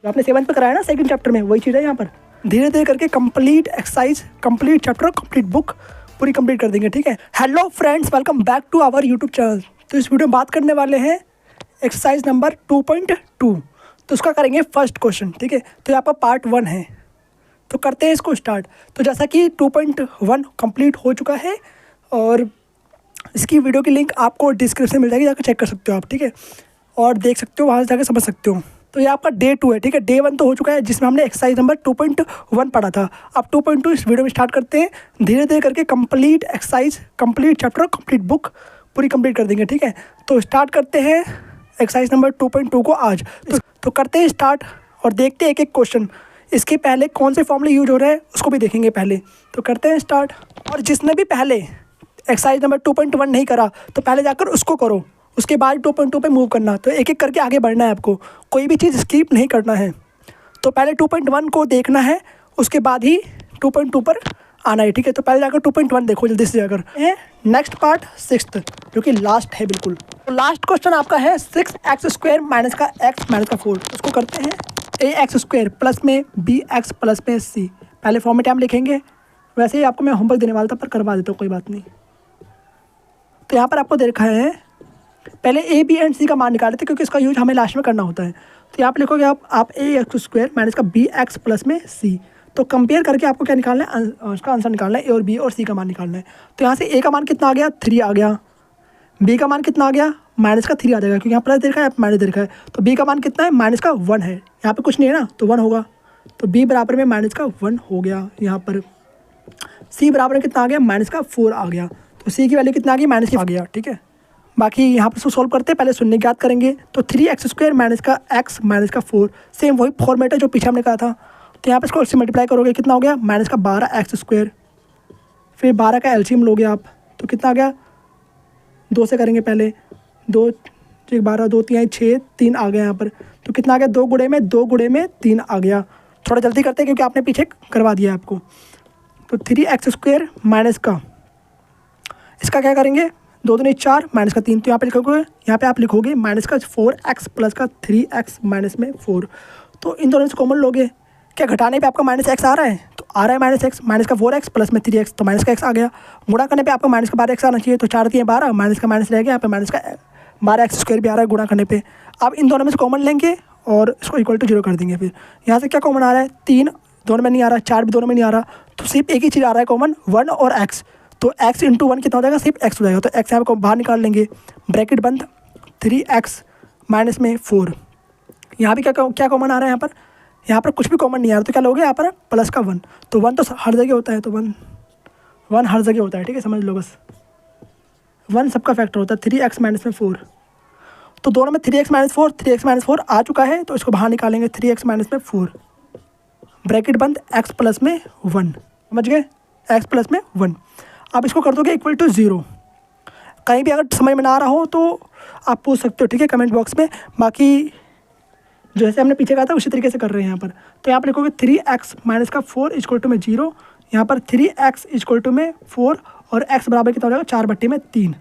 तो आपने 7th पे कराया ना सेकंड चैप्टर में, वही चीज़ है यहाँ पर। धीरे धीरे करके complete exercise, complete chapter, complete book पूरी कंप्लीट कर देंगे, ठीक है। Hello friends, welcome back to our YouTube channel. तो इस वीडियो में बात करने वाले हैं एक्सरसाइज नंबर 2.2। तो उसका करेंगे फर्स्ट क्वेश्चन, ठीक है। तो यहाँ पर पार्ट 1 है, तो करते हैं इसको स्टार्ट। तो जैसा कि 2.1 कंप्लीट हो चुका है और इसकी वीडियो की लिंक आपको डिस्क्रिप्शन में मिल जाएगी, जाकर चेक कर सकते हो आप, ठीक है, और देख सकते हो, वहाँ से जाकर समझ सकते हो। तो ये आपका डे 2 है, ठीक है। डे 1 तो हो चुका है जिसमें हमने एक्सरसाइज नंबर 2.1 पढ़ा था। अब 2.2 इस वीडियो में स्टार्ट करते हैं। धीरे धीरे करके complete exercise, complete chapter, complete book पूरी कंप्लीट कर देंगे, ठीक है। तो स्टार्ट करते हैं एक्सरसाइज नंबर 2.2 को आज। तो करते हैं स्टार्ट और देखते हैं एक एक क्वेश्चन। इसके पहले कौन से फॉर्मूले यूज हो रहे हैं उसको भी देखेंगे पहले। तो करते हैं स्टार्ट। और जिसने भी पहले एक्सरसाइज नंबर 2.1 नहीं करा तो पहले जाकर उसको करो, उसके बाद 2.2 पे मूव करना। तो एक एक करके आगे बढ़ना है आपको, कोई भी चीज़ स्किप नहीं करना है। तो पहले 2.1 को देखना है, उसके बाद ही 2.2 पर आना है, ठीक है। तो पहले जाकर 2.1 देखो जल्दी से जाकर। नेक्स्ट पार्ट 6th, जो कि लास्ट है बिल्कुल। तो लास्ट क्वेश्चन आपका है 6x² माइनस का x माइनस का 4। उसको करते हैं ax² प्लस में bx प्लस में c। पहले फॉर्म में टाइम लिखेंगे, वैसे ही आपको मैं होमवर्क देने वाला था पर करवा देता हूँ, कोई बात नहीं। तो यहाँ पर आपको दे रखा है, पहले a b एंड c का मान निकाले थे क्योंकि इसका यूज हमें लास्ट में करना होता है। तो यहाँ पर लिखोगे आप ax² माइनस का bx प्लस में c। तो कंपेयर करके आपको क्या निकालना है, उसका आंसर निकालना है, a और b और c का मान निकालना है। तो यहाँ से a का मान कितना आ गया, 3 आ गया। b का मान कितना आ गया, माइनस का 3 आ जाएगा क्योंकि यहाँ प्लस दे रखा है, माइनस दे रखा है। तो b का मान कितना है, माइनस का 1 है। यहाँ पर कुछ नहीं है ना, तो 1 होगा। तो b बराबर में माइनस का 1 हो गया। यहाँ पर c बराबर में कितना आ गया, माइनस का 4 आ गया। तो c की वैल्यू कितना आ गई, माइनस की आ गया, ठीक है। बाकी यहाँ पर इसको सोल्व करते हैं, पहले शून्य ज्ञात करेंगे। तो 3x² माइनस का x माइनस का 4, सेम वही फॉर्मेट है जो पीछे हमने कहा था। तो यहाँ पर इसको इससे मल्टीप्लाई करोगे, कितना हो गया, माइनस का 12x²। फिर 12 का एलसीएम लोगे आप, तो कितना आ गया, 2 से करेंगे पहले, 2 12 2 3 6 3 आ गया यहाँ पर। तो कितना आ गया, 2 गुणे में 2 गुणे में 3 आ गया। थोड़ा जल्दी करते हैं क्योंकि आपने पीछे करवा दिया है आपको। तो 3x² माइनस का, इसका क्या करेंगे, 2 दूनी 4 माइनस का 3। तो यहाँ पे लिखोगे, यहाँ पे आप लिखोगे माइनस का 4x प्लस का 3x माइनस में 4। तो इन दोनों से कॉमन लोगे, क्या घटाने पे आपका माइनस x आ रहा है, तो आ रहा है माइनस x, माइनस का 4x प्लस में 3x, तो माइनस का x आ गया। गुणा करने पे आपका माइनस का 12x आना चाहिए। तो 4 3 12, माइनस का माइनस रह गया, यहाँ पे माइनस का 12x² भी आ रहा है गुणा करने पे। अब इन दोनों में से कॉमन लेंगे और इसको इक्वल टू 0 कर देंगे। फिर यहाँ से क्या कॉमन आ रहा है, 3 दोनों में नहीं आ रहा, 4 भी दोनों में नहीं आ रहा, तो सिर्फ एक ही चीज़ आ रहा है कॉमन, 1 और x। तो x इंटू 1 कितना हो जाएगा, सिर्फ x हो जाएगा। तो x यहाँ पर बाहर निकाल लेंगे, ब्रैकेट बंद, 3x माइनस में 4। यहाँ भी क्या कॉमन आ रहा है, यहाँ पर कुछ भी कॉमन नहीं आ रहा, तो क्या लोगे यहाँ पर प्लस का 1। तो 1 तो हर जगह होता है, तो 1 हर जगह होता है, ठीक है, समझ लो बस। 1 सबका फैक्टर होता है, 3x माइनस में 4। तो दोनों में 3x माइनस 4, 3x माइनस 4 आ चुका है, तो इसको बाहर निकालेंगे, 3x माइनस में 4, ब्रैकेट बंद, x प्लस में 1, समझ गए, x प्लस में 1। अब इसको कर दोगे इक्वल टू 0। कहीं भी अगर समझ में ना आ रहा हो तो आप पूछ सकते हो, ठीक है, कमेंट बॉक्स में। बाकी जैसे हमने पीछे कहा था उसी तरीके से कर रहे हैं यहाँ पर। तो यहाँ पर लिखोगे 3x माइनस का 4 इक्वल टू में 0। यहाँ पर 3x इक्वल टू में 4 और x बराबर कितना हो जाएगा, 4/3।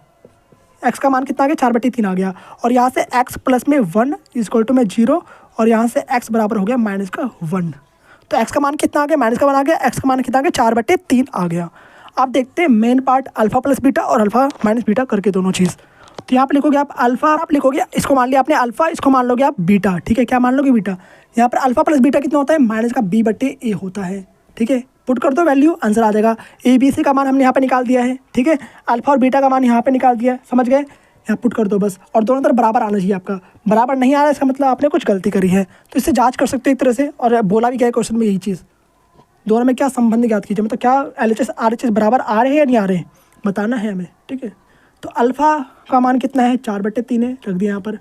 x का मान कितना आ गया, 4/3 आ गया। और यहाँ से x प्लस में 1 इक्वल टू में 0 और यहाँ से x बराबर हो गया माइनस का 1। तो x का मान कितना आ गया, माइनस का 1 आ गया, x का मान कितना आ गया, 4/3 आ गया। आप देखते हैं main part alpha plus beta और अल्फा माइनस बीटा करके दोनों चीज़। तो यहाँ पे लिखोगे आप अल्फा, आप लिखोगे, इसको मान लिया आपने अल्फा, इसको मान लोगे आप बीटा, ठीक है। क्या मान लोगे, बीटा। यहाँ पर अल्फा प्लस बीटा कितना होता है, माइनस का b/a होता है, ठीक है। पुट कर दो वैल्यू, आंसर आ जाएगा। a b c का मान हमने यहाँ पे निकाल दिया है, ठीक है। अल्फा और बीटा का मान यहाँ पे निकाल दिया है, समझ गए। यहाँ पुट कर दो बस, और दोनों तरफ बराबर आना चाहिए आपका। बराबर नहीं आ रहा है इसका मतलब आपने कुछ गलती करी है, तो इससे जाँच कर सकते हो एक तरह से। और बोला भी क्या है क्वेश्चन में यही चीज़, दोनों में क्या संबंध ज्ञात कीजिए, मतलब क्या LHS RHS बराबर आ रहे हैं या नहीं आ रहे हैं, बताना है हमें, ठीक है। तो अल्फ़ा का मान कितना है, 4/3 है, रख दिया यहाँ पर।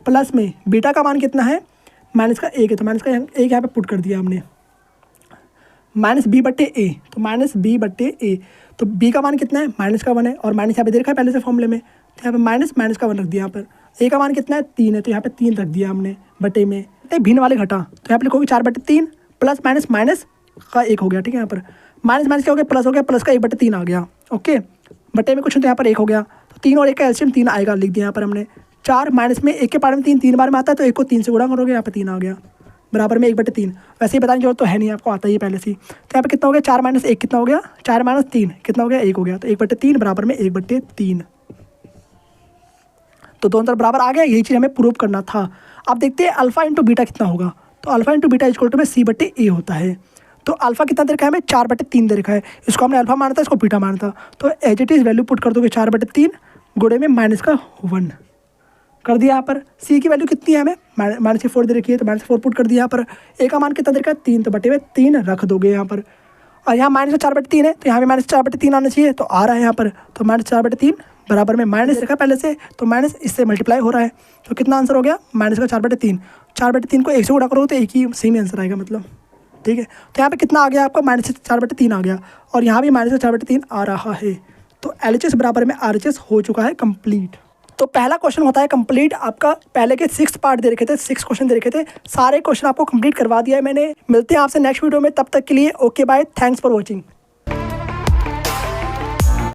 प्लस में बीटा का मान कितना है, माइनस का 1 है, तो माइनस का 1 यहाँ पे पुट कर दिया हमने, माइनस b/a। तो माइनस b/a। तो b का मान कितना है, माइनस का 1 है, और माइनस यहाँ पे दे रखा है पहले से फॉर्मूले में। तो यहाँ पे माइनस का 1 रख दिया यहाँ पर। a का मान कितना है, 3 है, तो यहाँ पे 3 रख दिया हमने बटे में, भिन्न वाले घटा। तो यहाँ पे लिखोगे 4/3 प्लस माइनस माइनस का 1 हो गया, ठीक है। यहाँ पर माइनस माइनस क्या हो गया, प्लस हो गया, प्लस का 1/3 आ गया, ओके। बटे में कुछ तो यहाँ पर 1 हो गया, तो 3 और 1 का एलसीएम 3 आएगा, लिख दिया यहाँ पर हमने। 4 माइनस में 1 के पावर में 3 3 बार में आता है, तो 1 को 3 से गुणा करोगे, यहाँ पे 3 आ गया। बराबर में 1/3। वैसे ही बताने की जरूरत तो है नहीं, आपको आता ही है पहले से ही। तो यहाँ पे कितना हो गया, 4 - 1 कितना हो गया, 4 - 3 कितना हो गया, 1 हो गया। तो 1/3 बराबर में 1/3। तो दोनों तरफ बराबर आ गया, यही चीज़ हमें प्रूव करना था। अब देखते हैं अल्फा इंटू बीटा कितना होगा। तो alpha into beta equal to में C/A होता है। तो अल्फा कितना दे रखा है हमें, 4/3 दे रखा है। इसको हमने अल्फा माना था, इसको बीटा माना था। तो as it is value put कर दोगे, 4/3 गुणे में -1 कर दिया। यहाँ पर सी की वैल्यू कितनी है हमें, -4 दे रखी है, तो -4 पुट कर दिया यहाँ पर। ए का मान कितना दे रखा है, 3, तो बटे में 3 रख दोगे यहाँ पर। और यहाँ -4/3 है, तो यहाँ भी -4/3 आना चाहिए, तो आ रहा है यहाँ पर। तो -4/3 बराबर में माइनस रखा पहले से, तो माइनस इससे मल्टीप्लाई हो रहा है। तो कितना आंसर हो गया, -4/3। 4/3 को 1 से गुणा करो तो एक ही सेम आंसर आएगा मतलब, ठीक है। तो यहाँ पे कितना आ गया आपका, -4/3 आ गया, और यहाँ भी -4/3 आ रहा है। तो LHS बराबर में RHS हो चुका है कंप्लीट। तो पहला क्वेश्चन होता है कंप्लीट। आपका पहले के 6 पार्ट दे रखे थे, 6 क्वेश्चन दे रखे थे, सारे क्वेश्चन आपको कंप्लीट करवा दिया है मैंने। मिलते हैं आपसे नेक्स्ट वीडियो में, तब तक के लिए okay bye, thanks for watching.